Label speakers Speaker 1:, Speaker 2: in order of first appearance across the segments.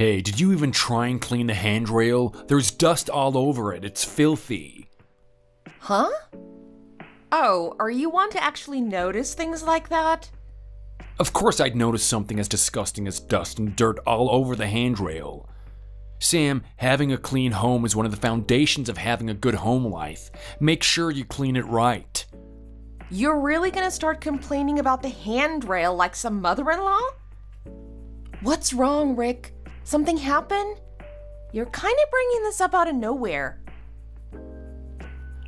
Speaker 1: Hey, did you even try and clean the handrail? There's dust all over it. It's filthy.
Speaker 2: Huh? Oh, are you one to actually notice things like that?
Speaker 1: Of course I'd notice something as disgusting as dust and dirt all over the handrail. Sam, having a clean home is one of the foundations of having a good home life. Make sure you clean it right.
Speaker 2: You're really gonna start complaining about the handrail like some mother-in-law? What's wrong, Rick? Something happened? You're kind of bringing this up out of nowhere.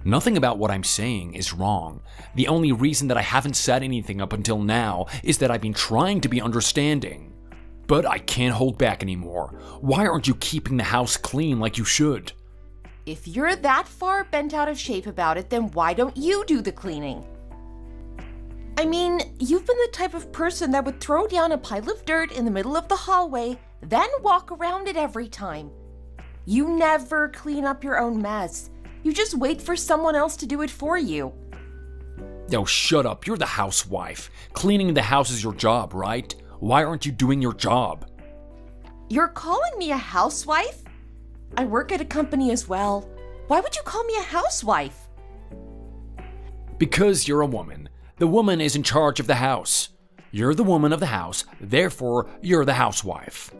Speaker 1: Nothing about what I'm saying is wrong. The only reason that I haven't said anything up until now is that I've been trying to be understanding. But I can't hold back anymore. Why aren't you keeping the house clean like you should?
Speaker 2: If you're that far bent out of shape about it, then why don't you do the cleaning? I mean, you've been the type of person that would throw down a pile of dirt in the middle of the hallway, then walk around it every time. You never clean up your own mess. You just wait for someone else to do it for you.
Speaker 1: Oh, shut up. You're the housewife. Cleaning the house is your job, right? Why aren't you doing your job?
Speaker 2: You're calling me a housewife? I work at a company as well. Why would you call me a housewife?
Speaker 1: Because you're a woman. The woman is in charge of the house. You're the woman of the house, therefore you're the housewife.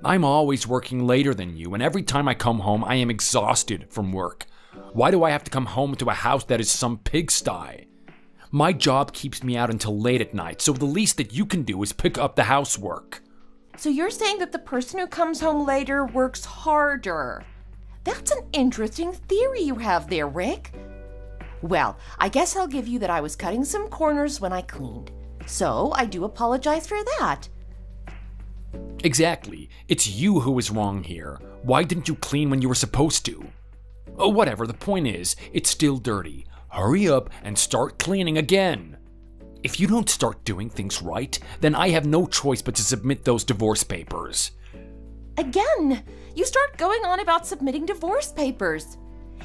Speaker 1: I'm always working later than you, and every time I come home, I am exhausted from work. Why do I have to come home to a house that is some pigsty? My job keeps me out until late at night, so the least that you can do is pick up the housework.
Speaker 2: So you're saying that the person who comes home later works harder. That's an interesting theory you have there, Rick. Well, I guess I'll give you that I was cutting some corners when I cleaned. So I do apologize for that.
Speaker 1: Exactly. It's you who is wrong here. Why didn't you clean when you were supposed to? Oh, whatever, the point is, it's still dirty. Hurry up and start cleaning again. If you don't start doing things right, then I have no choice but to submit those divorce papers.
Speaker 2: Again, you start going on about submitting divorce papers.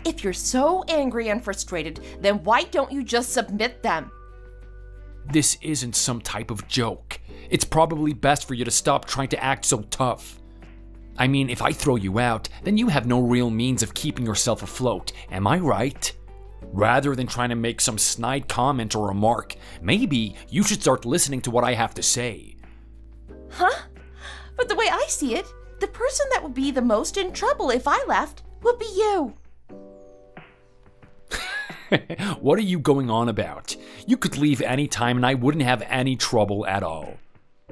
Speaker 2: If you're so angry and frustrated, then why don't you just submit them?
Speaker 1: This isn't some type of joke. It's probably best for you to stop trying to act so tough. I mean, if I throw you out, then you have no real means of keeping yourself afloat, am I right? Rather than trying to make some snide comment or remark, maybe you should start listening to what I have to say.
Speaker 2: Huh? But the way I see it, the person that would be the most in trouble if I left would be you.
Speaker 1: What are you going on about? You could leave any time and I wouldn't have any trouble at all.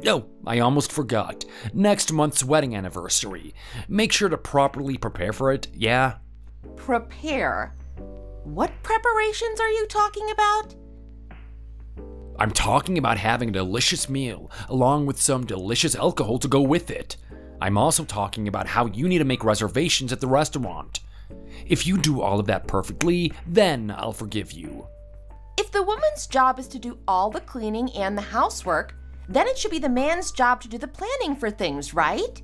Speaker 1: Oh, I almost forgot. Next month's wedding anniversary. Make sure to properly prepare for it, yeah?
Speaker 2: Prepare? What preparations are you talking about?
Speaker 1: I'm talking about having a delicious meal, along with some delicious alcohol to go with it. I'm also talking about how you need to make reservations at the restaurant. If you do all of that perfectly, then I'll forgive you.
Speaker 2: If the woman's job is to do all the cleaning and the housework, then it should be the man's job to do the planning for things, right?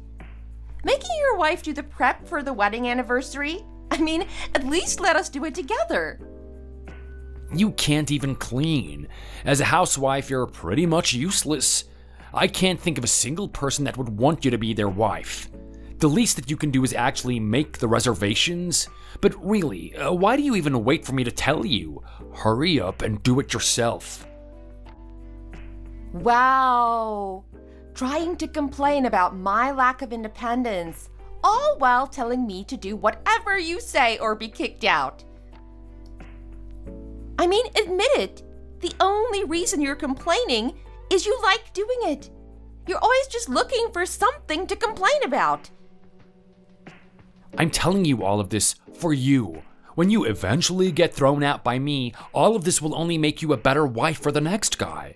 Speaker 2: Making your wife do the prep for the wedding anniversary? I mean, at least let us do it together.
Speaker 1: You can't even clean. As a housewife, you're pretty much useless. I can't think of a single person that would want you to be their wife. The least that you can do is actually make the reservations. But really, why do you even wait for me to tell you? Hurry up and do it yourself.
Speaker 2: Wow. Trying to complain about my lack of independence, all while telling me to do whatever you say or be kicked out. I mean, admit it. The only reason you're complaining is you like doing it. You're always just looking for something to complain about.
Speaker 1: I'm telling you all of this for you. When you eventually get thrown out by me, all of this will only make you a better wife for the next guy.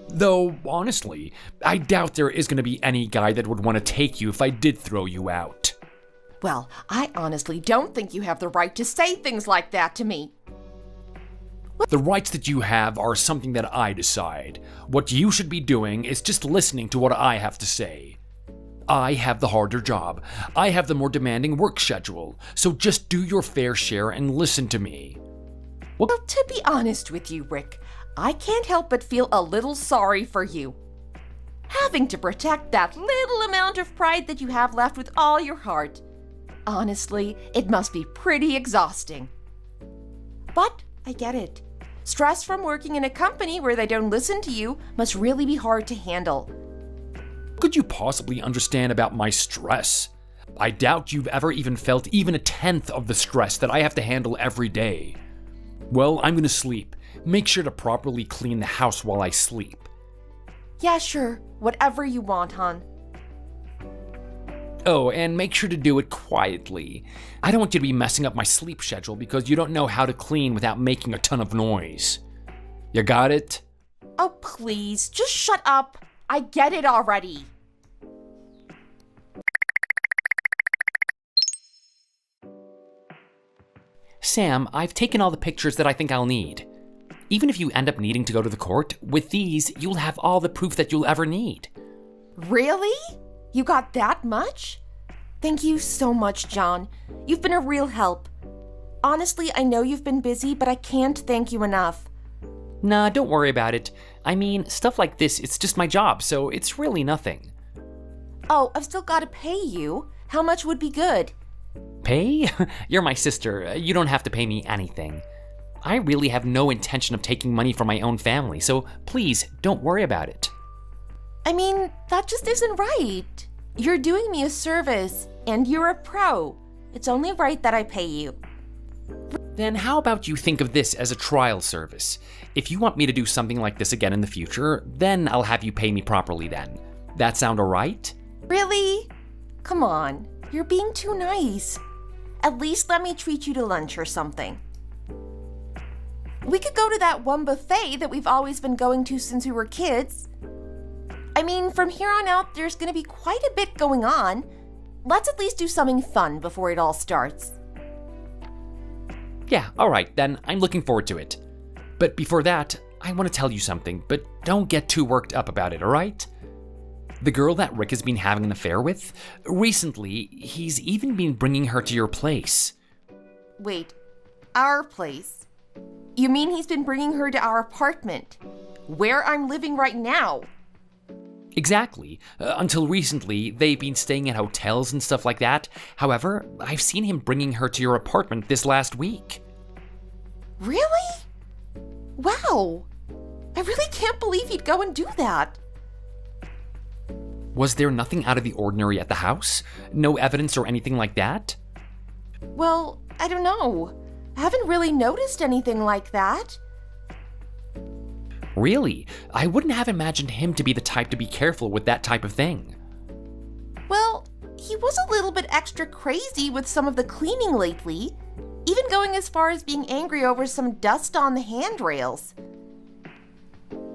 Speaker 1: Though, honestly, I doubt there is going to be any guy that would want to take you if I did throw you out.
Speaker 2: Well, I honestly don't think you have the right to say things like that to me.
Speaker 1: The rights that you have are something that I decide. What you should be doing is just listening to what I have to say. I have the harder job. I have the more demanding work schedule. So just do your fair share and listen to me.
Speaker 2: Well, to be honest with you, Rick, I can't help but feel a little sorry for you. having to protect that little amount of pride that you have left with all your heart. Honestly, it must be pretty exhausting. But I get it. Stress from working in a company where they don't listen to you must really be hard to handle.
Speaker 1: What could you possibly understand about my stress? I doubt you've ever even felt even a tenth of the stress that I have to handle every day. Well, I'm gonna sleep. Make sure to properly clean the house while I sleep.
Speaker 2: Yeah, sure. Whatever you want, hon.
Speaker 1: Oh, and make sure to do it quietly. I don't want you to be messing up my sleep schedule because you don't know how to clean without making a ton of noise. You got it?
Speaker 2: Oh, please, just shut up. I get it already.
Speaker 1: Sam, I've taken all the pictures that I think I'll need. Even if you end up needing to go to the court, with these, you'll have all the proof that you'll ever need.
Speaker 2: Really? You got that much? Thank you so much, John. You've been a real help. Honestly, I know you've been busy, but I can't thank you enough.
Speaker 1: Nah, don't worry about it. I mean, stuff like this, it's just my job, so it's really nothing.
Speaker 2: Oh, I've still got to pay you. How much would be good?
Speaker 1: Pay? You're my sister. You don't have to pay me anything. I really have no intention of taking money from my own family, so please don't worry about it.
Speaker 2: I mean, that just isn't right. You're doing me a service, and you're a pro. It's only right that I pay you.
Speaker 1: Then how about you think of this as a trial service? If you want me to do something like this again in the future, then I'll have you pay me properly then. That sound alright?
Speaker 2: Really? Come on, you're being too nice. At least let me treat you to lunch or something. We could go to that one buffet that we've always been going to since we were kids. I mean, from here on out, there's going to be quite a bit going on. Let's at least do something fun before it all starts.
Speaker 1: Yeah, alright then, I'm looking forward to it. But before that, I want to tell you something, but don't get too worked up about it, alright? The girl that Rick has been having an affair with, recently, he's even been bringing her to your place.
Speaker 2: Wait, our place? You mean he's been bringing her to our apartment, where I'm living right now?
Speaker 1: Exactly. Until recently, they've been staying at hotels and stuff like that. However, I've seen him bringing her to your apartment this last week.
Speaker 2: Really? Wow. I really can't believe he'd go and do that.
Speaker 1: Was there nothing out of the ordinary at the house? No evidence or anything like that?
Speaker 2: Well, I don't know. I haven't really noticed anything like that.
Speaker 1: Really? I wouldn't have imagined him to be the type to be careful with that type of thing.
Speaker 2: Well, he was a little bit extra crazy with some of the cleaning lately, even going as far as being angry over some dust on the handrails.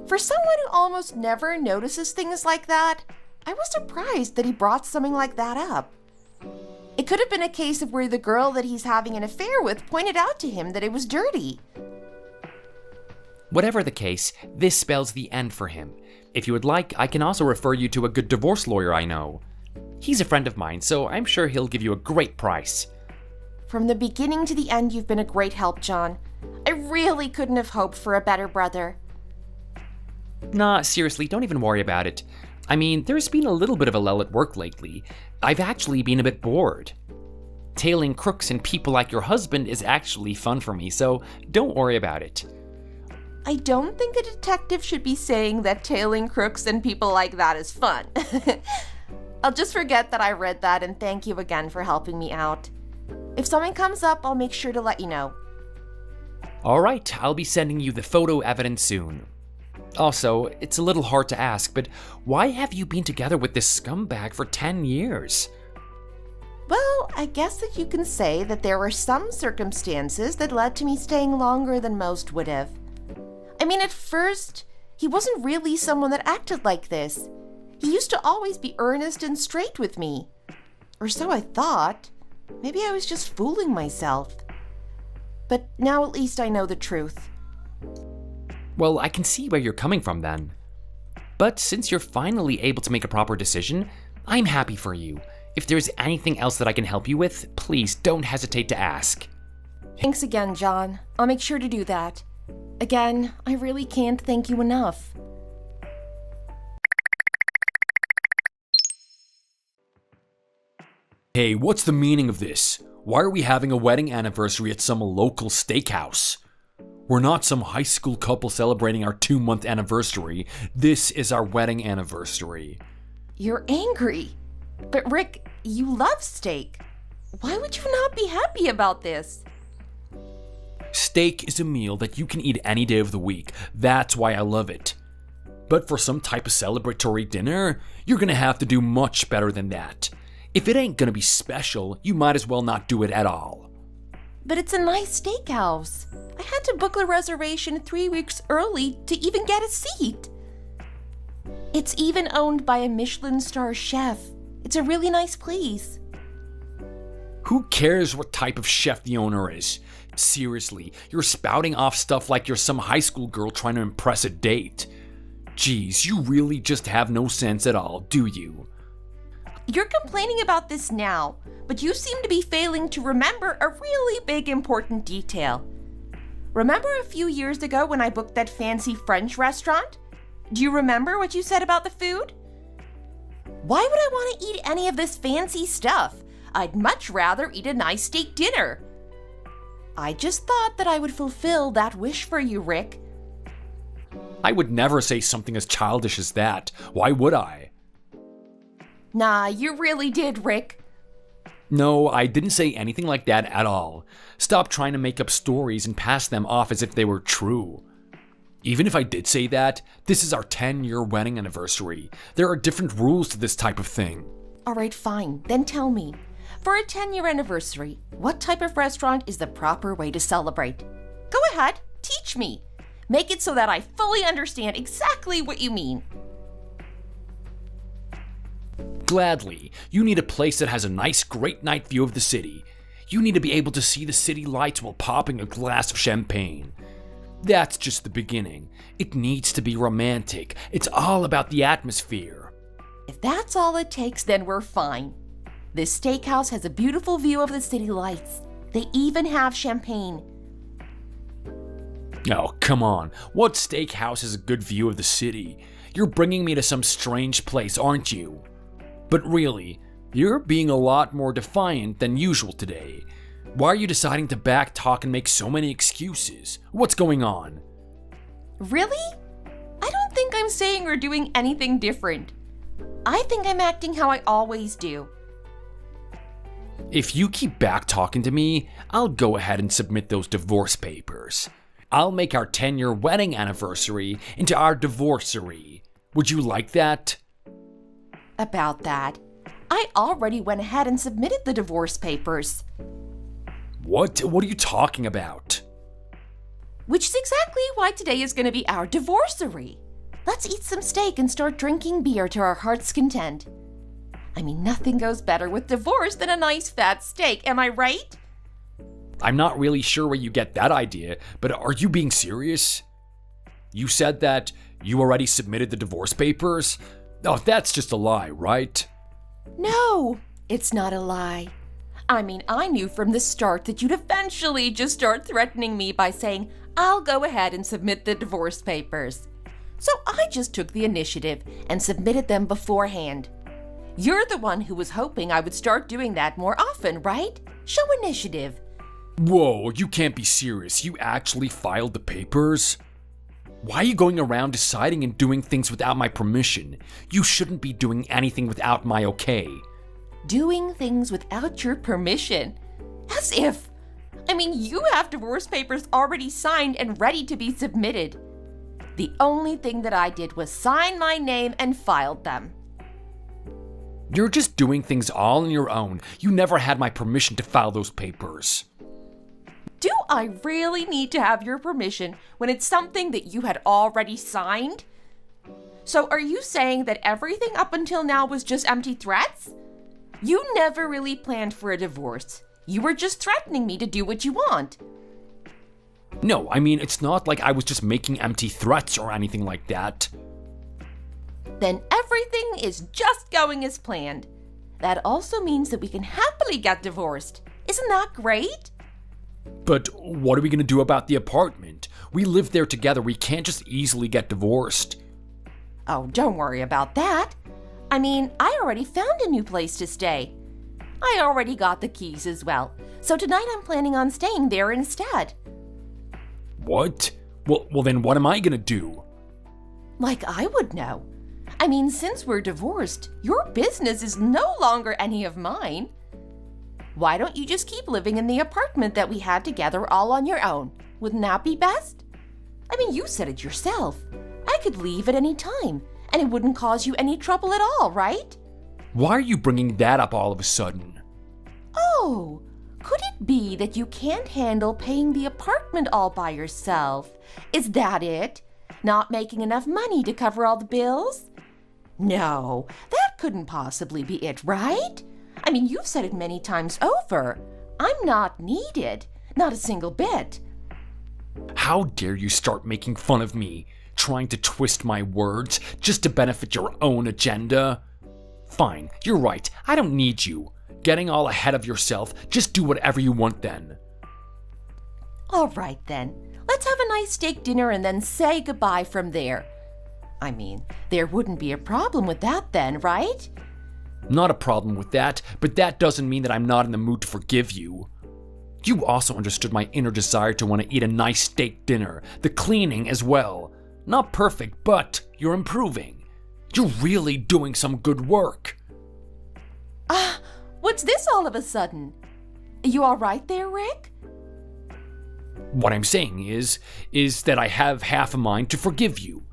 Speaker 2: For someone who almost never notices things like that, I was surprised that he brought something like that up. It could have been a case of where the girl that he's having an affair with pointed out to him that it was dirty.
Speaker 1: Whatever the case, this spells the end for him. If you would like, I can also refer you to a good divorce lawyer I know. He's a friend of mine, so I'm sure he'll give you a great price.
Speaker 2: From the beginning to the end, you've been a great help, John. I really couldn't have hoped for a better brother.
Speaker 1: Nah, seriously, don't even worry about it. I mean, there's been a little bit of a lull at work lately. I've actually been a bit bored. Tailing crooks and people like your husband is actually fun for me, so don't worry about it.
Speaker 2: I don't think a detective should be saying that tailing crooks and people like that is fun. I'll just forget that I read that and thank you again for helping me out. If something comes up, I'll make sure to let you know.
Speaker 1: Alright, I'll be sending you the photo evidence soon. Also, it's a little hard to ask, but why have you been together with this scumbag for 10 years?
Speaker 2: Well, I guess that you can say that there were some circumstances that led to me staying longer than most would have. I mean, at first, he wasn't really someone that acted like this. He used to always be earnest and straight with me. Or so I thought. Maybe I was just fooling myself. But now at least I know the truth.
Speaker 1: Well, I can see where you're coming from then. But since you're finally able to make a proper decision, I'm happy for you. If there's anything else that I can help you with, please don't hesitate to ask.
Speaker 2: Thanks again, John. I'll make sure to do that. Again, I really can't thank you enough.
Speaker 1: Hey, what's the meaning of this? Why are we having a wedding anniversary at some local steakhouse? We're not some high school couple celebrating our 2-month anniversary. This is our wedding anniversary.
Speaker 2: You're angry. But Rick, you love steak. Why would you not be happy about this?
Speaker 1: Steak is a meal that you can eat any day of the week. That's why I love it. But for some type of celebratory dinner, you're gonna have to do much better than that. If it ain't gonna be special, you might as well not do it at all.
Speaker 2: But it's a nice steakhouse. I had to book the reservation 3 weeks early to even get a seat. It's even owned by a Michelin star chef. It's a really nice place.
Speaker 1: Who cares what type of chef the owner is? Seriously, you're spouting off stuff like you're some high school girl trying to impress a date. Geez, you really just have no sense at all, do you?
Speaker 2: You're complaining about this now, but you seem to be failing to remember a really big important detail. Remember a few years ago when I booked that fancy French restaurant? Do you remember what you said about the food? Why would I want to eat any of this fancy stuff? I'd much rather eat a nice steak dinner. I just thought that I would fulfill that wish for you, Rick.
Speaker 1: I would never say something as childish as that. Why would I?
Speaker 2: Nah, you really did, Rick.
Speaker 1: No, I didn't say anything like that at all. Stop trying to make up stories and pass them off as if they were true. Even if I did say that, this is our 10-year wedding anniversary. There are different rules to this type of thing.
Speaker 2: All right, fine. Then tell me, for a 10-year anniversary, what type of restaurant is the proper way to celebrate? Go ahead, teach me. Make it so that I fully understand exactly what you mean.
Speaker 1: Gladly, you need a place that has a nice, great night view of the city. You need to be able to see the city lights while popping a glass of champagne. That's just the beginning. It needs to be romantic. It's all about the atmosphere.
Speaker 2: If that's all it takes, then we're fine. This steakhouse has a beautiful view of the city lights. They even have champagne.
Speaker 1: Oh, come on. What steakhouse has a good view of the city? You're bringing me to some strange place, aren't you? But really, you're being a lot more defiant than usual today. Why are you deciding to backtalk and make so many excuses? What's going on?
Speaker 2: Really? I don't think I'm saying or doing anything different. I think I'm acting how I always do.
Speaker 1: If you keep backtalking to me, I'll go ahead and submit those divorce papers. I'll make our 10-year wedding anniversary into our divorcery. Would you like that?
Speaker 2: About that, I already went ahead and submitted the divorce papers.
Speaker 1: What are you talking about?
Speaker 2: Which is exactly why today is going to be our divorcery. Let's eat some steak and start drinking beer to our heart's content. I mean, nothing goes better with divorce than a nice fat steak, am I right?
Speaker 1: I'm not really sure where you get that idea, but are you being serious? You said that you already submitted the divorce papers? Oh, that's just a lie, right?
Speaker 2: No, it's not a lie. I mean, I knew from the start that you'd eventually just start threatening me by saying, I'll go ahead and submit the divorce papers. So I just took the initiative and submitted them beforehand. You're the one who was hoping I would start doing that more often, right? Show initiative.
Speaker 1: Whoa, you can't be serious. You actually filed the papers? Why are you going around deciding and doing things without my permission? You shouldn't be doing anything without my okay.
Speaker 2: Doing things without your permission? As if. I mean, you have divorce papers already signed and ready to be submitted. The only thing that I did was sign my name and filed them.
Speaker 1: You're just doing things all on your own. You never had my permission to file those papers.
Speaker 2: Do I really need to have your permission when it's something that you had already signed? So are you saying that everything up until now was just empty threats? You never really planned for a divorce. You were just threatening me to do what you want.
Speaker 1: No, I mean, it's not like I was just making empty threats or anything like that.
Speaker 2: Then everything is just going as planned. That also means that we can happily get divorced. Isn't that great?
Speaker 1: But what are we going to do about the apartment? We live there together. We can't just easily get divorced.
Speaker 2: Oh, don't worry about that. I mean, I already found a new place to stay. I already got the keys as well, so tonight I'm planning on staying there instead.
Speaker 1: What? Well, then what am I gonna do?
Speaker 2: Like I would know. I mean, since we're divorced, your business is no longer any of mine. Why don't you just keep living in the apartment that we had together all on your own? Wouldn't that be best? I mean, you said it yourself. I could leave at any time, and it wouldn't cause you any trouble at all, right?
Speaker 1: Why are you bringing that up all of a sudden?
Speaker 2: Oh, could it be that you can't handle paying the apartment all by yourself? Is that it? Not making enough money to cover all the bills? No, that couldn't possibly be it, right? I mean, you've said it many times over. I'm not needed, not a single bit.
Speaker 1: How dare you start making fun of me, trying to twist my words just to benefit your own agenda? Fine, you're right, I don't need you. Getting all ahead of yourself, just do whatever you want then.
Speaker 2: All right then, let's have a nice steak dinner and then say goodbye from there. I mean, there wouldn't be a problem with that then, right?
Speaker 1: Not a problem with that, but that doesn't mean that I'm not in the mood to forgive you. You also understood my inner desire to want to eat a nice steak dinner, the cleaning as well. Not perfect, but you're improving. You're really doing some good work.
Speaker 2: What's this all of a sudden? Are you all right there, Rick?
Speaker 1: What I'm saying is that I have half a mind to forgive you.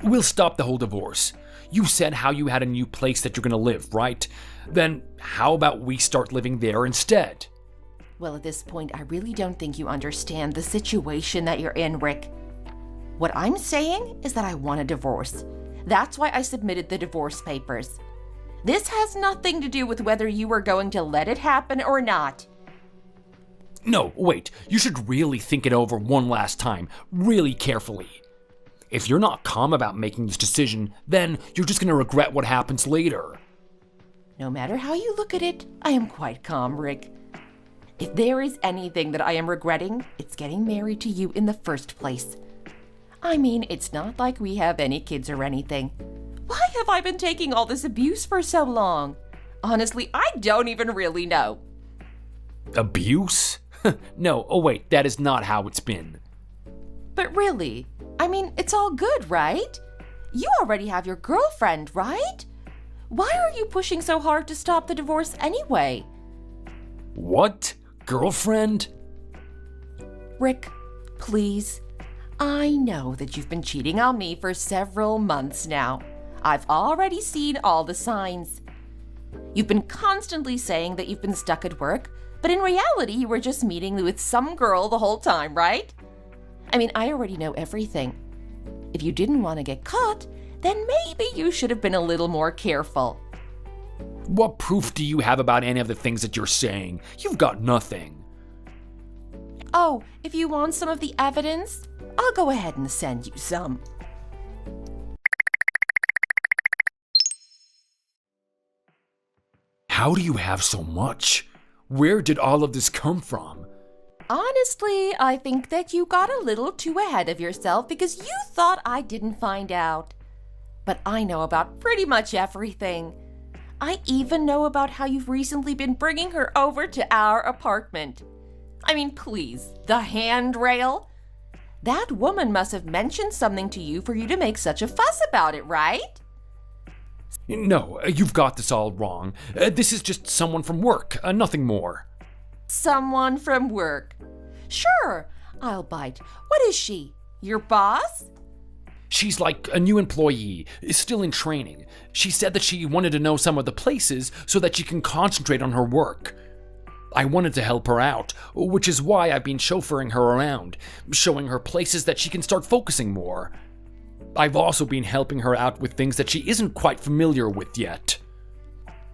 Speaker 1: We'll stop the whole divorce. You said how you had a new place that you're gonna live, right? Then how about we start living there instead?
Speaker 2: Well, at this point, I really don't think you understand the situation that you're in, Rick. What I'm saying is that I want a divorce. That's why I submitted the divorce papers. This has nothing to do with whether you are going to let it happen or not.
Speaker 1: No, wait, you should really think it over one last time, really carefully. If you're not calm about making this decision, then you're just gonna regret what happens later.
Speaker 2: No matter how you look at it, I am quite calm, Rick. If there is anything that I am regretting, it's getting married to you in the first place. I mean, it's not like we have any kids or anything. Why have I been taking all this abuse for so long? Honestly, I don't even really know.
Speaker 1: Abuse? No, oh wait, that is not how it's been.
Speaker 2: But really, I mean, it's all good, right? You already have your girlfriend, right? Why are you pushing so hard to stop the divorce anyway?
Speaker 1: What? Girlfriend?
Speaker 2: Rick, please. I know that you've been cheating on me for several months now. I've already seen all the signs. You've been constantly saying that you've been stuck at work, but in reality, you were just meeting with some girl the whole time, right? I mean, I already know everything. If you didn't want to get caught, then maybe you should have been a little more careful.
Speaker 1: What proof do you have about any of the things that you're saying? You've got nothing.
Speaker 2: Oh, if you want some of the evidence, I'll go ahead and send you some.
Speaker 1: How do you have so much? Where did all of this come from?
Speaker 2: Honestly, I think that you got a little too ahead of yourself because you thought I didn't find out. But I know about pretty much everything. I even know about how you've recently been bringing her over to our apartment. I mean, please, the handrail? That woman must have mentioned something to you for you to make such a fuss about it, right?
Speaker 1: No, you've got this all wrong. This is just someone from work, nothing more.
Speaker 2: Someone from work. Sure, I'll bite. What is she? Your boss?
Speaker 1: She's like a new employee, still in training. She said that she wanted to know some of the places so that she can concentrate on her work. I wanted to help her out, which is why I've been chauffeuring her around, showing her places that she can start focusing more. I've also been helping her out with things that she isn't quite familiar with yet.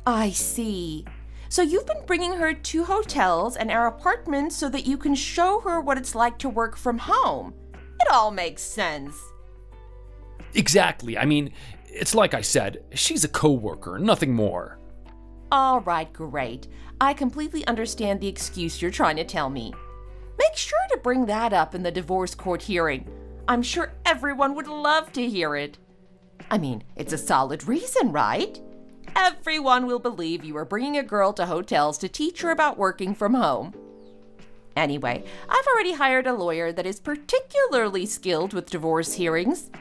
Speaker 2: I see. So you've been bringing her to hotels and our apartments so that you can show her what it's like to work from home. It all makes sense.
Speaker 1: Exactly. I mean, it's like I said, she's a coworker, nothing more.
Speaker 2: All right, great. I completely understand the excuse you're trying to tell me. Make sure to bring that up in the divorce court hearing. I'm sure everyone would love to hear it. I mean, it's a solid reason, right? everyone will believe you are bringing a girl to hotels to teach her about working from home. Anyway, I've already hired a lawyer that is particularly skilled with divorce hearings.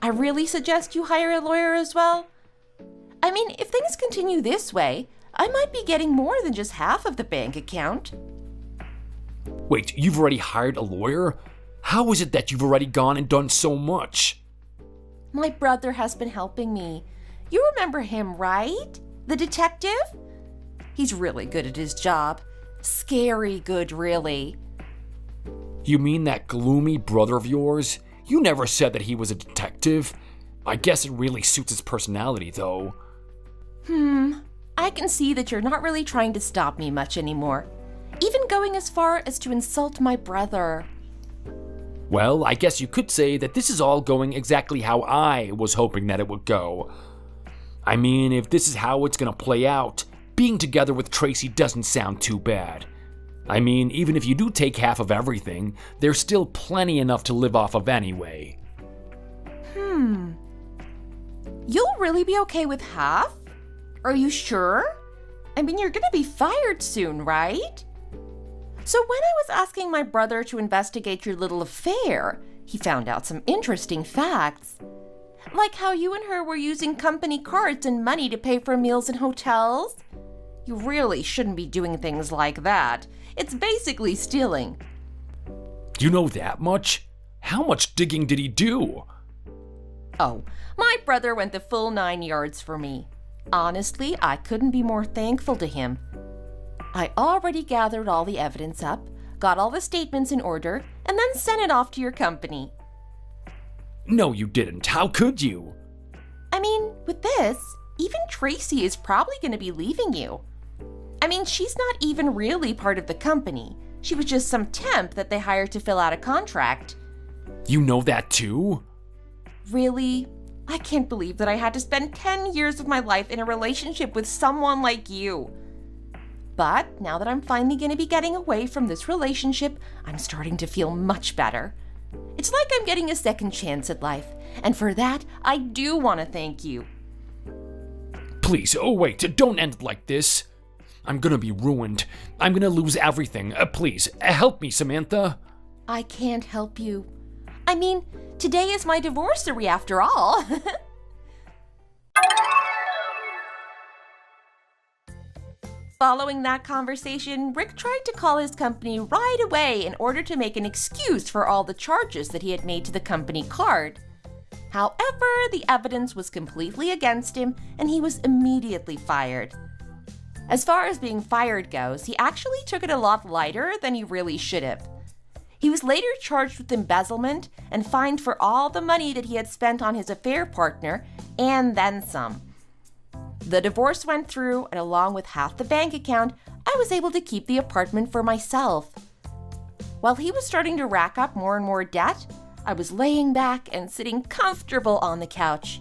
Speaker 2: I really suggest you hire a lawyer as well. I mean, if things continue this way, I might be getting more than just half of the bank account.
Speaker 1: Wait, you've already hired a lawyer? How is it that you've already gone and done so much?
Speaker 2: My brother has been helping me. You remember him, right? The detective? He's really good at his job. Scary good, really.
Speaker 1: You mean that gloomy brother of yours? You never said that he was a detective. I guess it really suits his personality, though.
Speaker 2: I can see that you're not really trying to stop me much anymore. Even going as far as to insult my brother.
Speaker 1: Well, I guess you could say that this is all going exactly how I was hoping that it would go. I mean, if this is how it's gonna play out, being together with Tracy doesn't sound too bad. I mean, even if you do take half of everything, there's still plenty enough to live off of anyway.
Speaker 2: You'll really be okay with half? Are you sure? I mean, you're gonna be fired soon, right? So when I was asking my brother to investigate your little affair, he found out some interesting facts. Like how you and her were using company cards and money to pay for meals in hotels. You really shouldn't be doing things like that. It's basically stealing.
Speaker 1: You know that much? How much digging did he do?
Speaker 2: Oh, my brother went the full 9 yards for me. Honestly, I couldn't be more thankful to him. I already gathered all the evidence up, got all the statements in order, and then sent it off to your company.
Speaker 1: No, you didn't. How could you?
Speaker 2: I mean, with this, even Tracy is probably going to be leaving you. I mean, she's not even really part of the company. She was just some temp that they hired to fill out a contract.
Speaker 1: You know that too?
Speaker 2: Really? I can't believe that I had to spend 10 years of my life in a relationship with someone like you. But now that I'm finally going to be getting away from this relationship, I'm starting to feel much better. It's like I'm getting a second chance at life, and for that, I do want to thank you.
Speaker 1: Please, oh wait, don't end it like this. I'm gonna be ruined. I'm gonna lose everything. Please, help me, Samantha.
Speaker 2: I can't help you. I mean, today is my divorcery after all. Following that conversation, Rick tried to call his company right away in order to make an excuse for all the charges that he had made to the company card. However, the evidence was completely against him, and he was immediately fired. As far as being fired goes, he actually took it a lot lighter than he really should have. He was later charged with embezzlement and fined for all the money that he had spent on his affair partner, and then some. The divorce went through, and along with half the bank account, I was able to keep the apartment for myself. While he was starting to rack up more and more debt, I was laying back and sitting comfortable on the couch.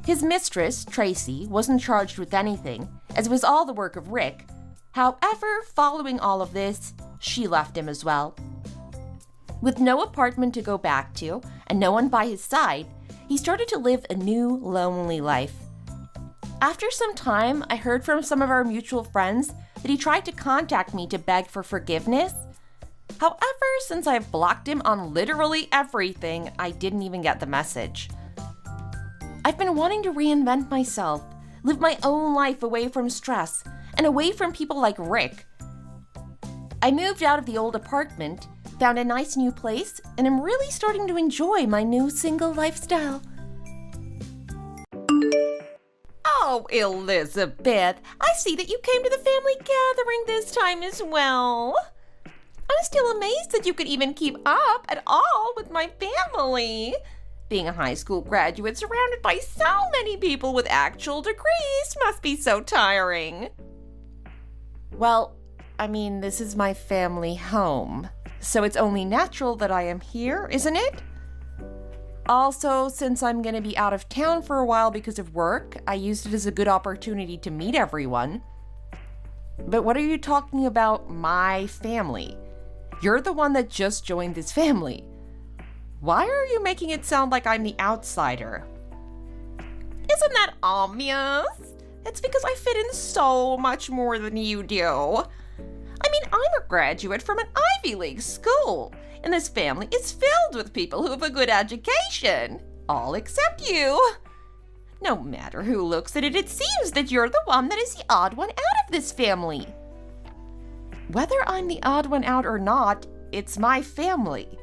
Speaker 2: His mistress, Tracy, wasn't charged with anything, as it was all the work of Rick. However, following all of this, she left him as well. With no apartment to go back to, and no one by his side, he started to live a new, lonely life. After some time, I heard from some of our mutual friends that he tried to contact me to beg for forgiveness. However, since I've blocked him on literally everything, I didn't even get the message. I've been wanting to reinvent myself, live my own life away from stress, and away from people like Rick. I moved out of the old apartment, found a nice new place, and am really starting to enjoy my new single lifestyle. Oh, Elizabeth, I see that you came to the family gathering this time as well. I'm still amazed that you could even keep up at all with my family. Being a high school graduate surrounded by so many people with actual degrees must be so tiring. Well, I mean, this is my family home, so it's only natural that I am here, isn't it? Also, since I'm going to be out of town for a while because of work, I used it as a good opportunity to meet everyone. But what are you talking about, my family? You're the one that just joined this family. Why are you making it sound like I'm the outsider? Isn't that obvious? It's because I fit in so much more than you do. I mean, I'm a graduate from an Ivy League school, and this family is filled with people who have a good education. All except you. No matter who looks at it, it seems that you're the one that is the odd one out of this family. Whether I'm the odd one out or not, it's my family.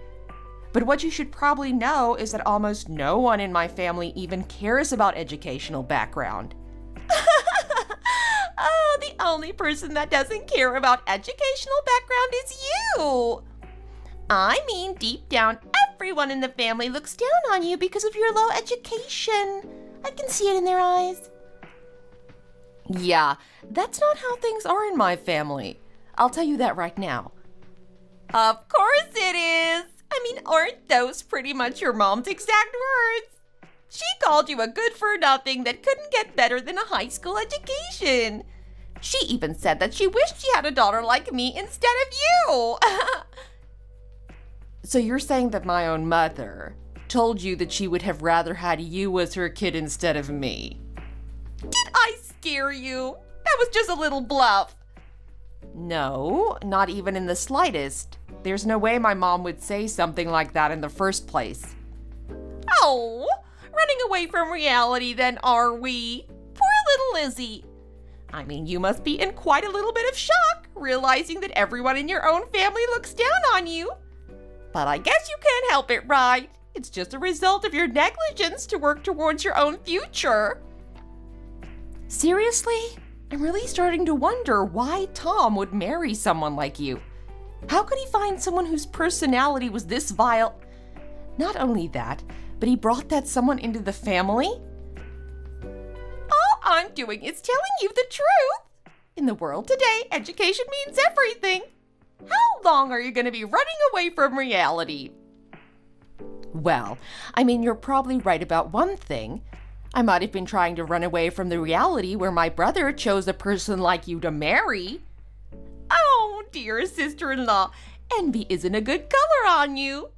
Speaker 2: But what you should probably know is that almost no one in my family even cares about educational background. Oh, the only person that doesn't care about educational background is you. I mean, deep down, everyone in the family looks down on you because of your low education. I can see it in their eyes. Yeah, that's not how things are in my family. I'll tell you that right now. Of course it is. I mean, aren't those pretty much your mom's exact words? She called you a good-for-nothing that couldn't get better than a high school education. She even said that she wished she had a daughter like me instead of you. So you're saying that my own mother told you that she would have rather had you as her kid instead of me? Did I scare you? That was just a little bluff. No, not even in the slightest. There's no way my mom would say something like that in the first place. Oh, running away from reality then, are we? Poor little Lizzie. I mean, you must be in quite a little bit of shock, realizing that everyone in your own family looks down on you. But I guess you can't help it, right? It's just a result of your negligence to work towards your own future. Seriously? I'm really starting to wonder why Tom would marry someone like you. How could he find someone whose personality was this vile? Not only that, but he brought that someone into the family? All I'm doing is telling you the truth. In the world today, education means everything. How long are you going to be running away from reality? Well, I mean, you're probably right about one thing. I might have been trying to run away from the reality where my brother chose a person like you to marry. Oh, dear sister-in-law, envy isn't a good color on you.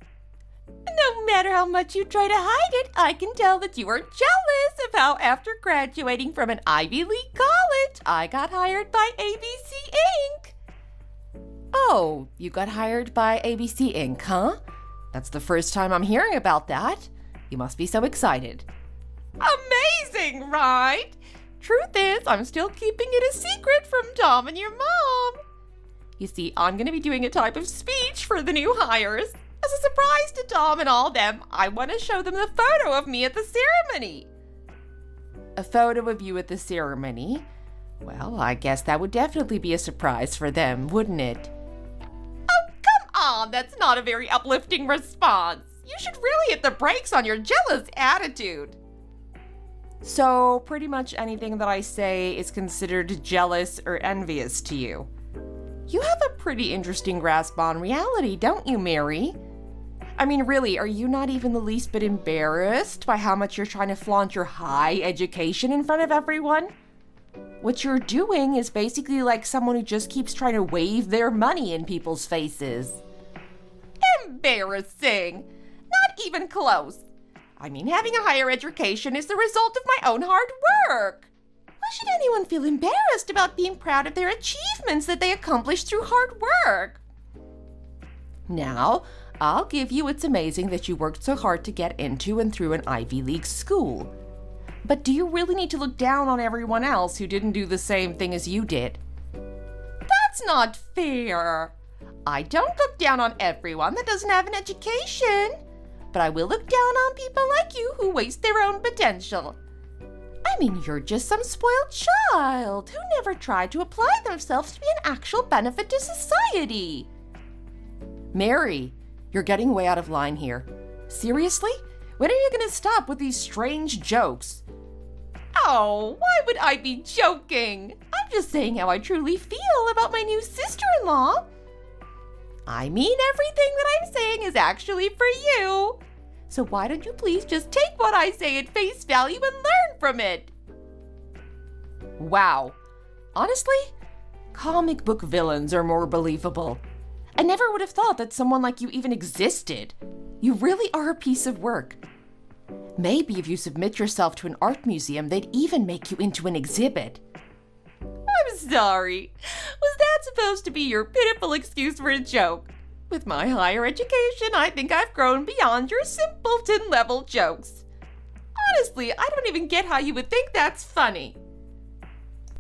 Speaker 2: No matter how much you try to hide it, I can tell that you are jealous of how after graduating from an Ivy League college, I got hired by ABC Inc. Oh, you got hired by ABC Inc., huh? That's the first time I'm hearing about that. You must be so excited. Amazing, right? Truth is, I'm still keeping it a secret from Tom and your mom. You see, I'm going to be doing a type of speech for the new hires. As a surprise to Tom and all them, I want to show them the photo of me at the ceremony. A photo of you at the ceremony? Well, I guess that would definitely be a surprise for them, wouldn't it? Oh, come on! That's not a very uplifting response. You should really hit the brakes on your jealous attitude. So, pretty much anything that I say is considered jealous or envious to you. You have a pretty interesting grasp on reality, don't you, Mary? I mean, really, are you not even the least bit embarrassed by how much you're trying to flaunt your high education in front of everyone? What you're doing is basically like someone who just keeps trying to wave their money in people's faces. Embarrassing! Not even close. I mean, having a higher education is the result of my own hard work. Why should anyone feel embarrassed about being proud of their achievements that they accomplished through hard work? Now, I'll give you it's amazing that you worked so hard to get into and through an Ivy League school. But do you really need to look down on everyone else who didn't do the same thing as you did? That's not fair. I don't look down on everyone that doesn't have an education. But I will look down on people like you who waste their own potential. I mean, you're just some spoiled child who never tried to apply themselves to be an actual benefit to society. Mary, you're getting way out of line here. Seriously? When are you going to stop with these strange jokes? Oh, why would I be joking? I'm just saying how I truly feel about my new sister-in-law. I mean, everything that I'm saying is actually for you. So why don't you please just take what I say at face value and learn from it? Wow. Honestly, comic book villains are more believable. I never would have thought that someone like you even existed. You really are a piece of work. Maybe if you submit yourself to an art museum, they'd even make you into an exhibit. I'm sorry. Was that supposed to be your pitiful excuse for a joke? With my higher education, I think I've grown beyond your simpleton-level jokes. Honestly, I don't even get how you would think that's funny.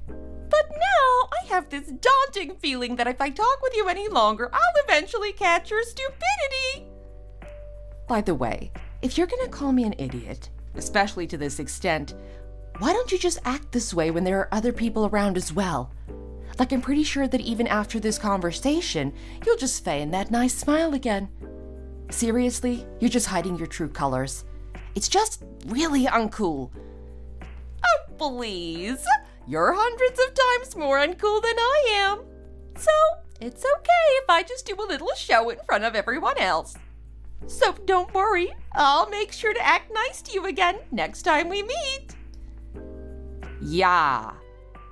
Speaker 2: But now I have this daunting feeling that if I talk with you any longer, I'll eventually catch your stupidity. By the way, if you're gonna call me an idiot, especially to this extent, why don't you just act this way when there are other people around as well? Like, I'm pretty sure that even after this conversation, you'll just feign that nice smile again. Seriously, you're just hiding your true colors. It's just really uncool. Oh, please. You're hundreds of times more uncool than I am. So, it's okay if I just do a little show in front of everyone else. So don't worry, I'll make sure to act nice to you again next time we meet. Yeah,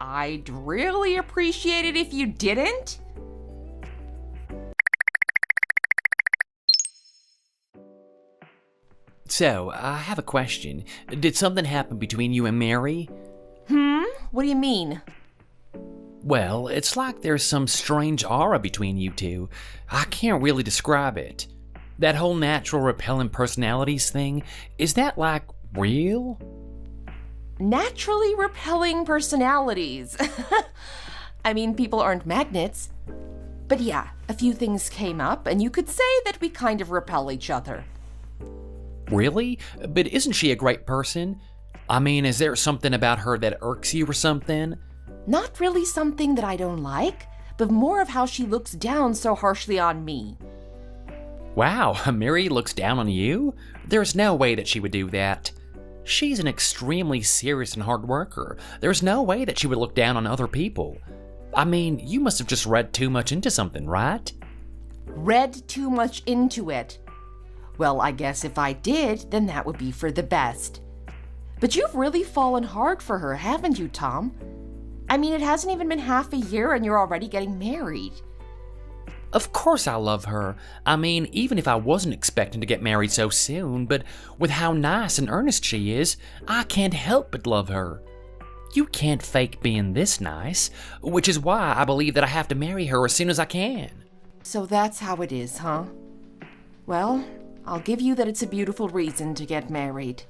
Speaker 2: I'd really appreciate it if you didn't.
Speaker 1: So, I have a question. Did something happen between you and Mary?
Speaker 2: What do you mean?
Speaker 1: Well, it's like there's some strange aura between you two. I can't really describe it. That whole natural repellent personalities thing, is that like real?
Speaker 2: Naturally repelling personalities. I mean, people aren't magnets. But yeah, a few things came up, and you could say that we kind of repel each other.
Speaker 1: Really? But isn't she a great person? I mean, is there something about her that irks you or something?
Speaker 2: Not really something that I don't like, but more of how she looks down so harshly on me.
Speaker 1: Wow, Mary looks down on you? There's no way that she would do that. She's an extremely serious and hard worker. There's no way that she would look down on other people. I mean, you must have just read too much into something, right?
Speaker 2: Read too much into it. Well, I guess if I did, then that would be for the best. But you've really fallen hard for her, haven't you, Tom? I mean, it hasn't even been half a year and you're already getting married.
Speaker 1: Of course I love her. I mean, even if I wasn't expecting to get married so soon, but with how nice and earnest she is, I can't help but love her. You can't fake being this nice, which is why I believe that I have to marry her as soon as I can.
Speaker 2: So that's how it is, huh? Well, I'll give you that it's a beautiful reason to get married.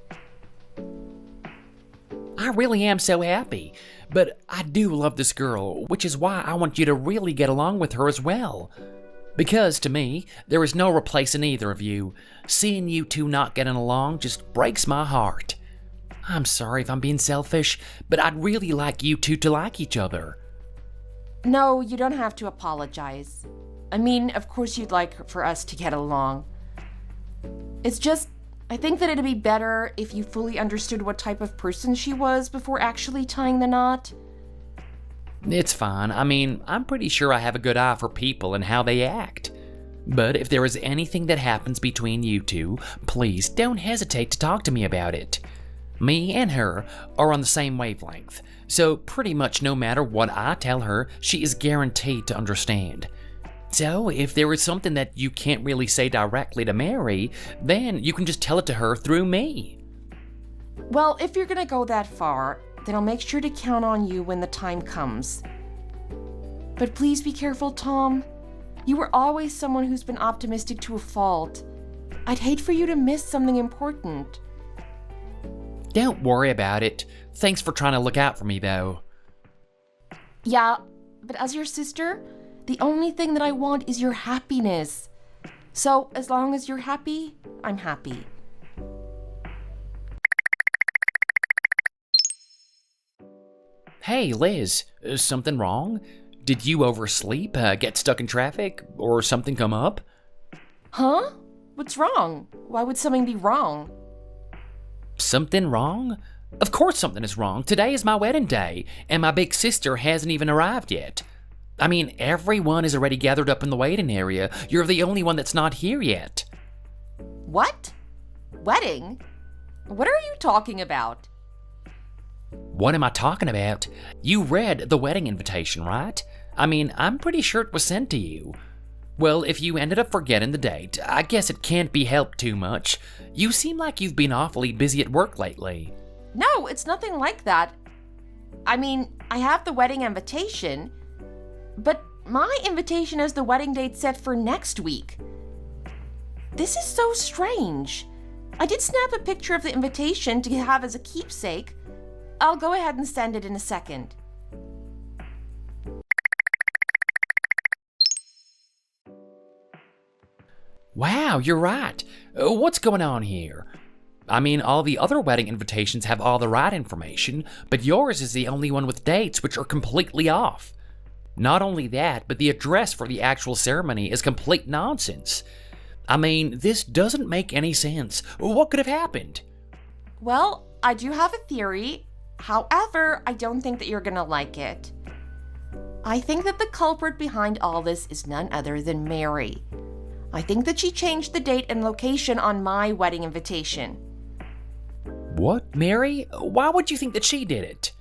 Speaker 1: I really am so happy, but I do love this girl, which is why I want you to really get along with her as well. Because to me, there is no replacing either of you. Seeing you two not getting along just breaks my heart. I'm sorry if I'm being selfish, but I'd really like you two to like each other.
Speaker 2: No, you don't have to apologize. I mean, of course you'd like for us to get along. It's just, I think that it'd be better if you fully understood what type of person she was before actually tying the knot.
Speaker 1: It's fine. I mean, I'm pretty sure I have a good eye for people and how they act. But if there is anything that happens between you two, please don't hesitate to talk to me about it. Me and her are on the same wavelength, so pretty much no matter what I tell her, she is guaranteed to understand. So, if there is something that you can't really say directly to Mary, then you can just tell it to her through me.
Speaker 2: Well, if you're gonna go that far, then I'll make sure to count on you when the time comes. But please be careful, Tom. You were always someone who's been optimistic to a fault. I'd hate for you to miss something important.
Speaker 1: Don't worry about it. Thanks for trying to look out for me, though.
Speaker 2: Yeah, but as your sister, the only thing that I want is your happiness. So, as long as you're happy, I'm happy.
Speaker 1: Hey, Liz, something wrong? Did you oversleep, get stuck in traffic, or something come up?
Speaker 2: Huh? What's wrong? Why would something be wrong?
Speaker 1: Something wrong? Of course something is wrong. Today is my wedding day, and my big sister hasn't even arrived yet. I mean, everyone is already gathered up in the waiting area. You're the only one that's not here yet.
Speaker 2: What? Wedding? What are you talking about?
Speaker 1: What am I talking about? You read the wedding invitation, right? I mean, I'm pretty sure it was sent to you. Well, if you ended up forgetting the date, I guess it can't be helped too much. You seem like you've been awfully busy at work lately.
Speaker 2: No, it's nothing like that. I mean, I have the wedding invitation, but my invitation has the wedding date set for next week. This is so strange. I did snap a picture of the invitation to have as a keepsake. I'll go ahead and send it in a second.
Speaker 1: Wow, you're right. What's going on here? I mean, all the other wedding invitations have all the right information, but yours is the only one with dates which are completely off. Not only that, but the address for the actual ceremony is complete nonsense. I mean, this doesn't make any sense. What could have happened?
Speaker 2: Well, I do have a theory. However, I don't think that you're gonna like it. I think that the culprit behind all this is none other than Mary. I think that she changed the date and location on my wedding invitation.
Speaker 1: What, Mary? Why would you think that she did it?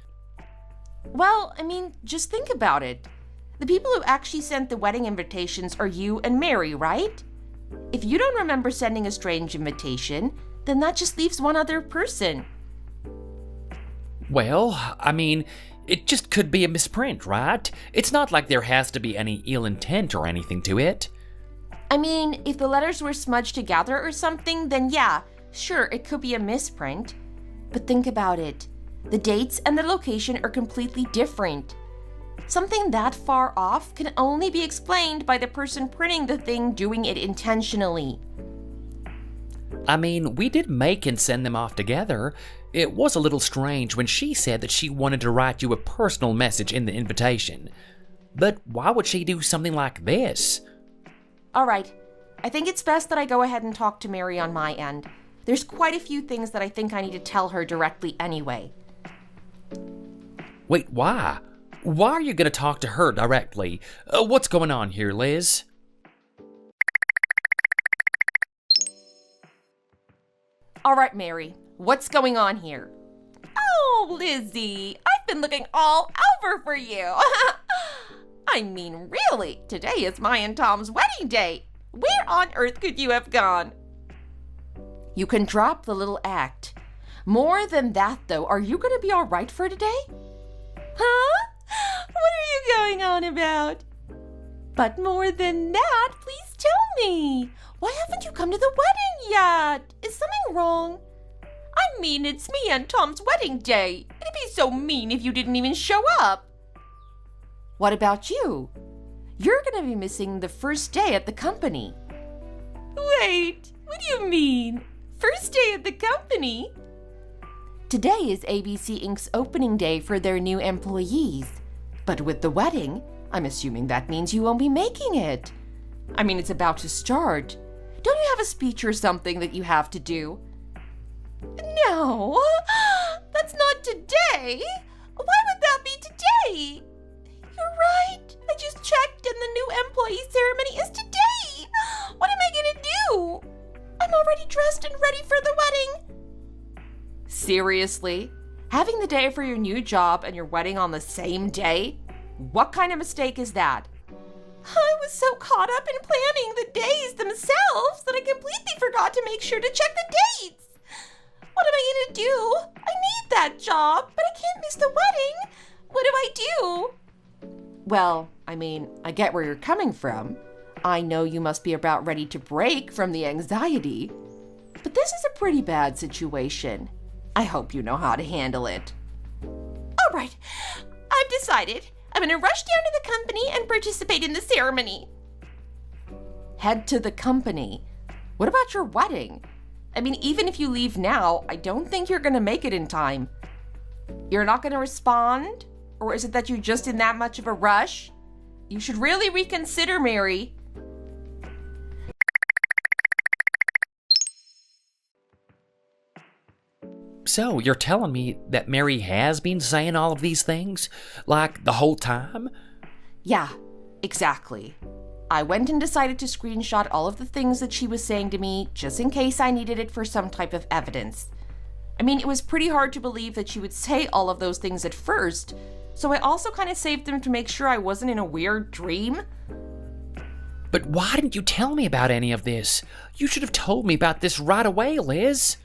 Speaker 2: Well, I mean, just think about it. The people who actually sent the wedding invitations are you and Mary, right? If you don't remember sending a strange invitation, then that just leaves one other person.
Speaker 1: Well, I mean, it just could be a misprint, right? It's not like there has to be any ill intent or anything to it.
Speaker 2: I mean, if the letters were smudged together or something, then yeah, sure, it could be a misprint. But think about it. The dates and the location are completely different. Something that far off can only be explained by the person printing the thing doing it intentionally.
Speaker 1: I mean, we did make and send them off together. It was a little strange when she said that she wanted to write you a personal message in the invitation. But why would she do something like this?
Speaker 2: All right, I think it's best that I go ahead and talk to Mary on my end. There's quite a few things that I think I need to tell her directly anyway.
Speaker 1: Wait, why? Why are you going to talk to her directly? What's going on here, Liz?
Speaker 2: All right, Mary, what's going on here? Oh, Lizzie, I've been looking all over for you. I mean, really, today is my and Tom's wedding day. Where on earth could you have gone? You can drop the little act. More than that, though, are you going to be all right for today? Huh? What are you going on about? But more than that, please tell me. Why haven't you come to the wedding yet? Is something wrong? I mean, it's me and Tom's wedding day. It'd be so mean if you didn't even show up. What about you? You're going to be missing the first day at the company. Wait, what do you mean? First day at the company? Today is ABC Inc.'s opening day for their new employees. But with the wedding, I'm assuming that means you won't be making it. I mean, it's about to start. Don't you have a speech or something that you have to do? No, that's not today. Why would that be today? You're right. I just checked and the new employee ceremony is today. What am I gonna do? I'm already dressed and ready for the wedding. Seriously? Having the day for your new job and your wedding on the same day? What kind of mistake is that? I was so caught up in planning the days themselves that I completely forgot to make sure to check the dates. What am I gonna do? I need that job, but I can't miss the wedding. What do I do? Well, I mean, I get where you're coming from. I know you must be about ready to break from the anxiety. But this is a pretty bad situation. I hope you know how to handle it. All right, I've decided. I'm going to rush down to the company and participate in the ceremony. Head to the company? What about your wedding? I mean, even if you leave now, I don't think you're going to make it in time. You're not going to respond? Or is it that you're just in that much of a rush? You should really reconsider, Mary.
Speaker 1: So, you're telling me that Mary has been saying all of these things? Like, the whole time?
Speaker 2: Yeah, exactly. I went and decided to screenshot all of the things that she was saying to me, just in case I needed it for some type of evidence. I mean, it was pretty hard to believe that she would say all of those things at first, so I also kind of saved them to make sure I wasn't in a weird dream.
Speaker 1: But why didn't you tell me about any of this? You should have told me about this right away, Liz.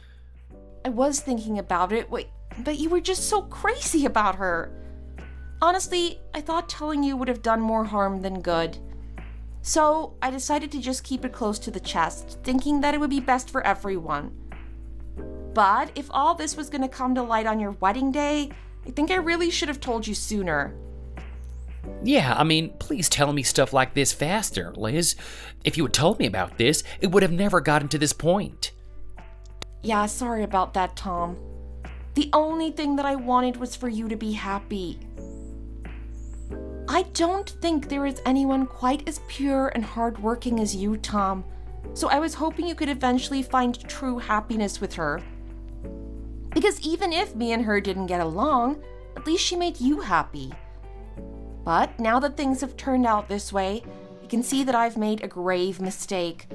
Speaker 2: I was thinking about it, but you were just so crazy about her. Honestly, I thought telling you would have done more harm than good. So I decided to just keep it close to the chest, thinking that it would be best for everyone. But if all this was going to come to light on your wedding day, I think I really should have told you sooner.
Speaker 1: Yeah, I mean, please tell me stuff like this faster, Liz. If you had told me about this, it would have never gotten to this point.
Speaker 2: Yeah, sorry about that, Tom. The only thing that I wanted was for you to be happy. I don't think there is anyone quite as pure and hardworking as you, Tom. So I was hoping you could eventually find true happiness with her. Because even if me and her didn't get along, at least she made you happy. But now that things have turned out this way, I can see that I've made a grave mistake.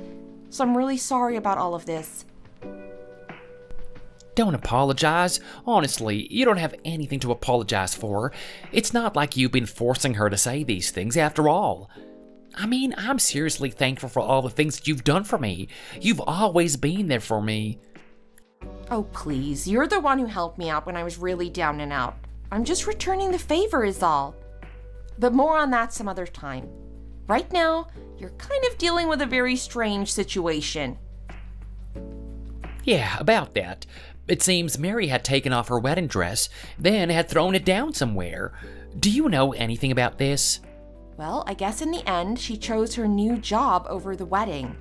Speaker 2: So I'm really sorry about all of this.
Speaker 1: Don't apologize. Honestly, you don't have anything to apologize for. It's not like you've been forcing her to say these things after all. I mean, I'm seriously thankful for all the things that you've done for me. You've always been there for me.
Speaker 2: Oh, please. You're the one who helped me out when I was really down and out. I'm just returning the favor is all. But more on that some other time. Right now, you're kind of dealing with a very strange situation.
Speaker 1: Yeah, about that. It seems Mary had taken off her wedding dress, then had thrown it down somewhere. Do you know anything about this?
Speaker 2: Well, I guess in the end, she chose her new job over the wedding.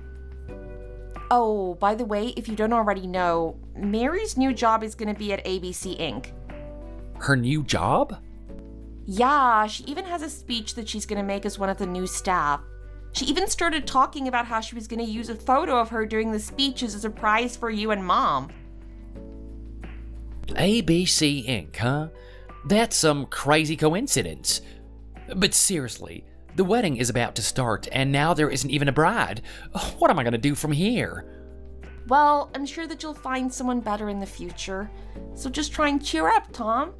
Speaker 2: Oh, by the way, if you don't already know, Mary's new job is going to be at ABC Inc.
Speaker 1: Her new job?
Speaker 2: Yeah, she even has a speech that she's going to make as one of the new staff. She even started talking about how she was going to use a photo of her during the speech as a surprise for you and Mom.
Speaker 1: ABC Inc., huh? That's some crazy coincidence. But seriously, the wedding is about to start, and now there isn't even a bride. What am I going to do from here?
Speaker 2: Well, I'm sure that you'll find someone better in the future. So just try and cheer up, Tom.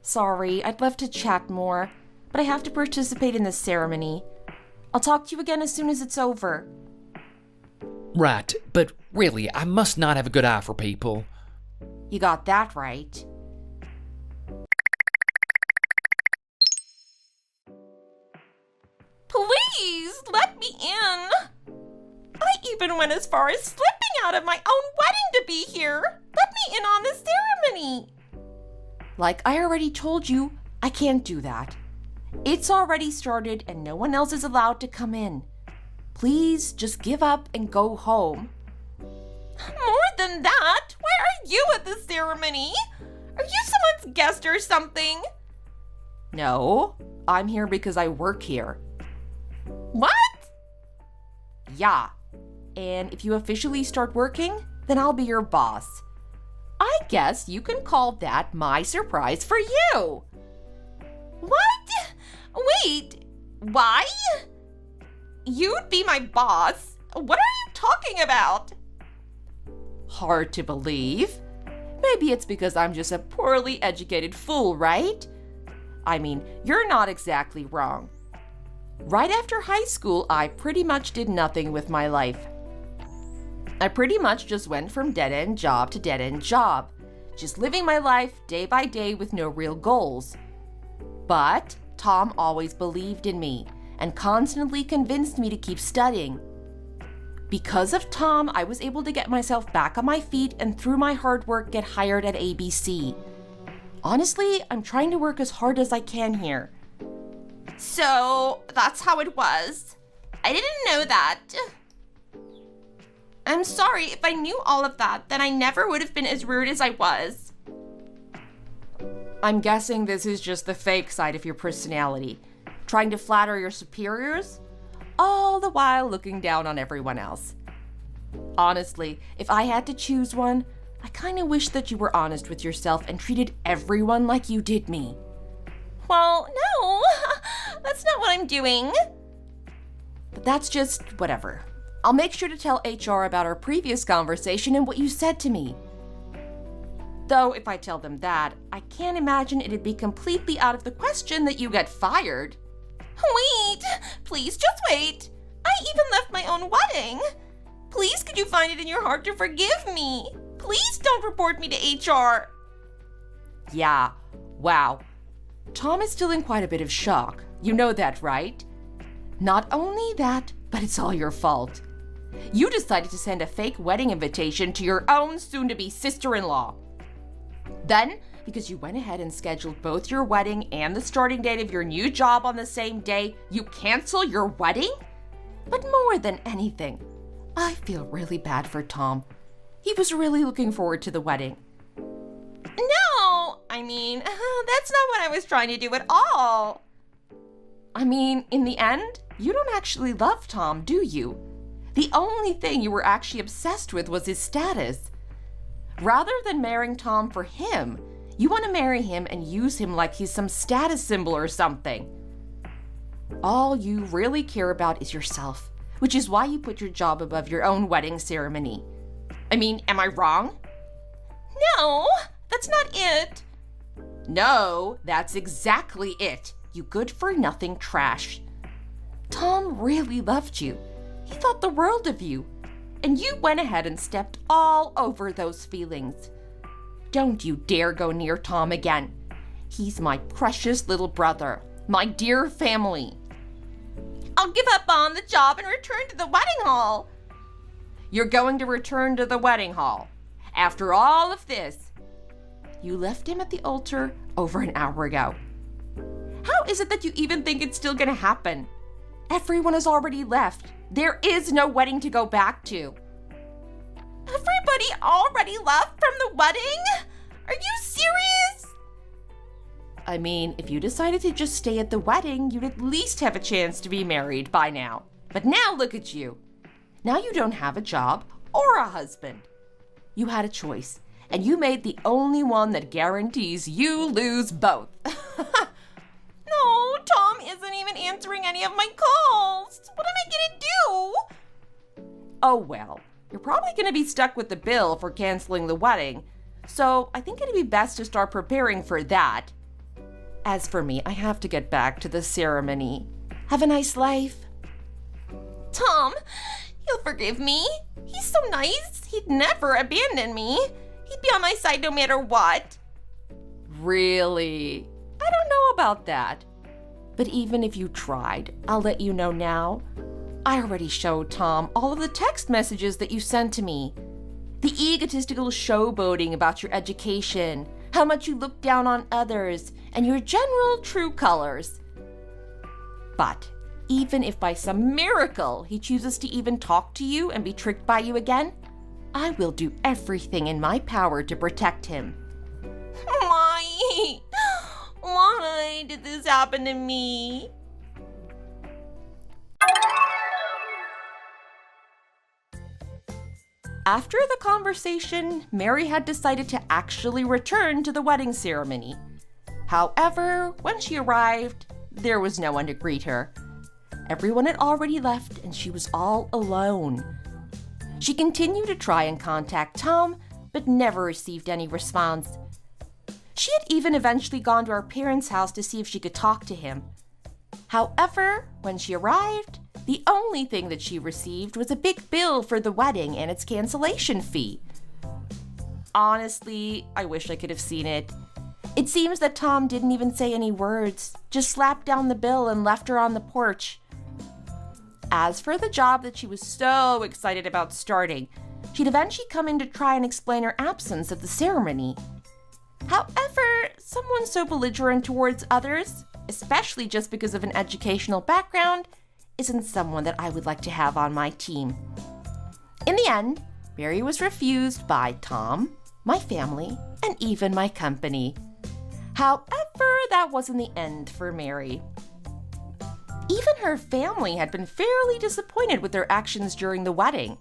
Speaker 2: Sorry, I'd love to chat more, but I have to participate in this ceremony. I'll talk to you again as soon as it's over.
Speaker 1: Right, but really, I must not have a good eye for people.
Speaker 2: You got that right. Please, let me in. I even went as far as slipping out of my own wedding to be here. Let me in on the ceremony. Like I already told you, I can't do that. It's already started and no one else is allowed to come in. Please just give up and go home. More than that, why are you at the ceremony? Are you someone's guest or something? No, I'm here because I work here. What? Yeah, and if you officially start working, then I'll be your boss. I guess you can call that my surprise for you. What? Wait, why? You'd be my boss? What are you talking about? Hard to believe. Maybe it's because I'm just a poorly educated fool, right? I mean, you're not exactly wrong. Right after high school, I pretty much did nothing with my life. I pretty much just went from dead-end job to dead-end job, just living my life day by day with no real goals. But Tom always believed in me and constantly convinced me to keep studying. Because of Tom, I was able to get myself back on my feet and through my hard work get hired at ABC. Honestly, I'm trying to work as hard as I can here. So, that's how it was. I didn't know that. I'm sorry, if I knew all of that, then I never would have been as rude as I was. I'm guessing this is just the fake side of your personality. Trying to flatter your superiors, all the while looking down on everyone else. Honestly, if I had to choose one, I kinda wish that you were honest with yourself and treated everyone like you did me. Well, no, that's not what I'm doing. But that's just whatever. I'll make sure to tell HR about our previous conversation and what you said to me. Though if I tell them that, I can't imagine it'd be completely out of the question that you get fired. Wait, please just wait. even left my own wedding. Please, could you find it in your heart to forgive me? Please don't report me to HR. Yeah, wow. Tom is still in quite a bit of shock. You know that, right? Not only that, but it's all your fault. You decided to send a fake wedding invitation to your own soon-to-be sister-in-law. Then, because you went ahead and scheduled both your wedding and the starting date of your new job on the same day, you cancel your wedding? But more than anything, I feel really bad for Tom. He was really looking forward to the wedding. No, that's not what I was trying to do at all. In the end, you don't actually love Tom, do you? The only thing you were actually obsessed with was his status. Rather than marrying Tom for him, you want to marry him and use him like he's some status symbol or something. All you really care about is yourself, which is why you put your job above your own wedding ceremony. Am I wrong? No, that's not it. No, that's exactly it, you good-for-nothing trash. Tom really loved you. He thought the world of you. And you went ahead and stepped all over those feelings. Don't you dare go near Tom again. He's my precious little brother, my dear family. I'll give up on the job and return to the wedding hall. You're going to return to the wedding hall. After all of this, you left him at the altar over an hour ago. How is it that you even think it's still gonna happen? Everyone has already left. There is no wedding to go back to. Everybody already left from the wedding? Are you serious? If you decided to just stay at the wedding, you'd at least have a chance to be married by now. But now look at you. Now you don't have a job or a husband. You had a choice, and you made the only one that guarantees you lose both. No, Tom isn't even answering any of my calls. What am I gonna do? Oh well, you're probably gonna be stuck with the bill for canceling the wedding, so I think it'd be best to start preparing for that. As for me, I have to get back to the ceremony. Have a nice life. Tom, he'll forgive me. He's so nice. He'd never abandon me. He'd be on my side no matter what. Really? I don't know about that. But even if you tried, I'll let you know now. I already showed Tom all of the text messages that you sent to me. The egotistical showboating about your education, how much you look down on others, and your general true colors. But even if by some miracle he chooses to even talk to you and be tricked by you again, I will do everything in my power to protect him. Why? Why did this happen to me? After the conversation, Mary had decided to actually return to the wedding ceremony. However, when she arrived, there was no one to greet her. Everyone had already left and she was all alone. She continued to try and contact Tom, but never received any response. She had even eventually gone to her parents' house to see if she could talk to him. However, when she arrived, the only thing that she received was a big bill for the wedding and its cancellation fee. Honestly, I wish I could have seen it. It seems that Tom didn't even say any words, just slapped down the bill and left her on the porch. As for the job that she was so excited about starting, she'd eventually come in to try and explain her absence at the ceremony. However, someone so belligerent towards others, especially just because of an educational background, isn't someone that I would like to have on my team. In the end, Mary was refused by Tom, my family, and even my company. However, that wasn't the end for Mary. Even her family had been fairly disappointed with their actions during the wedding.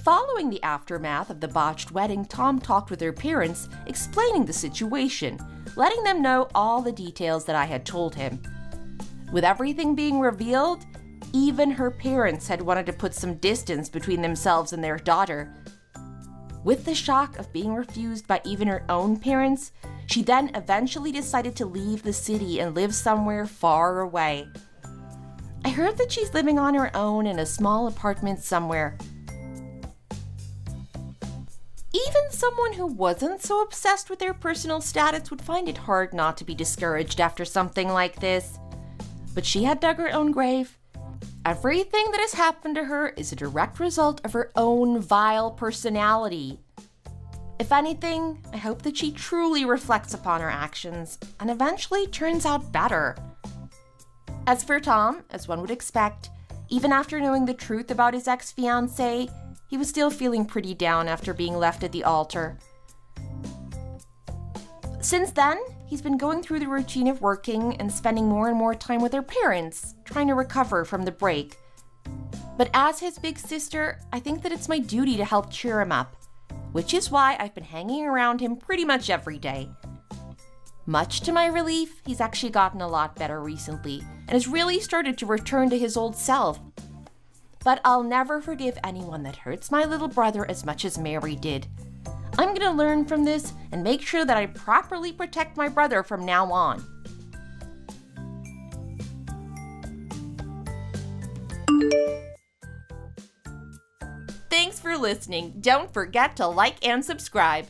Speaker 2: Following the aftermath of the botched wedding, Tom talked with her parents, explaining the situation, letting them know all the details that I had told him. With everything being revealed, even her parents had wanted to put some distance between themselves and their daughter. With the shock of being refused by even her own parents, she then eventually decided to leave the city and live somewhere far away. I heard that she's living on her own in a small apartment somewhere. Even someone who wasn't so obsessed with their personal status would find it hard not to be discouraged after something like this. But she had dug her own grave. Everything that has happened to her is a direct result of her own vile personality. If anything, I hope that she truly reflects upon her actions and eventually turns out better. As for Tom, as one would expect, even after knowing the truth about his ex-fiancée, he was still feeling pretty down after being left at the altar. Since then, he's been going through the routine of working and spending more and more time with her parents, trying to recover from the break. But as his big sister, I think that it's my duty to help cheer him up, which is why I've been hanging around him pretty much every day. Much to my relief, he's actually gotten a lot better recently and has really started to return to his old self. But I'll never forgive anyone that hurts my little brother as much as Mary did. I'm gonna learn from this and make sure that I properly protect my brother from now on. Thanks for listening. Don't forget to like and subscribe.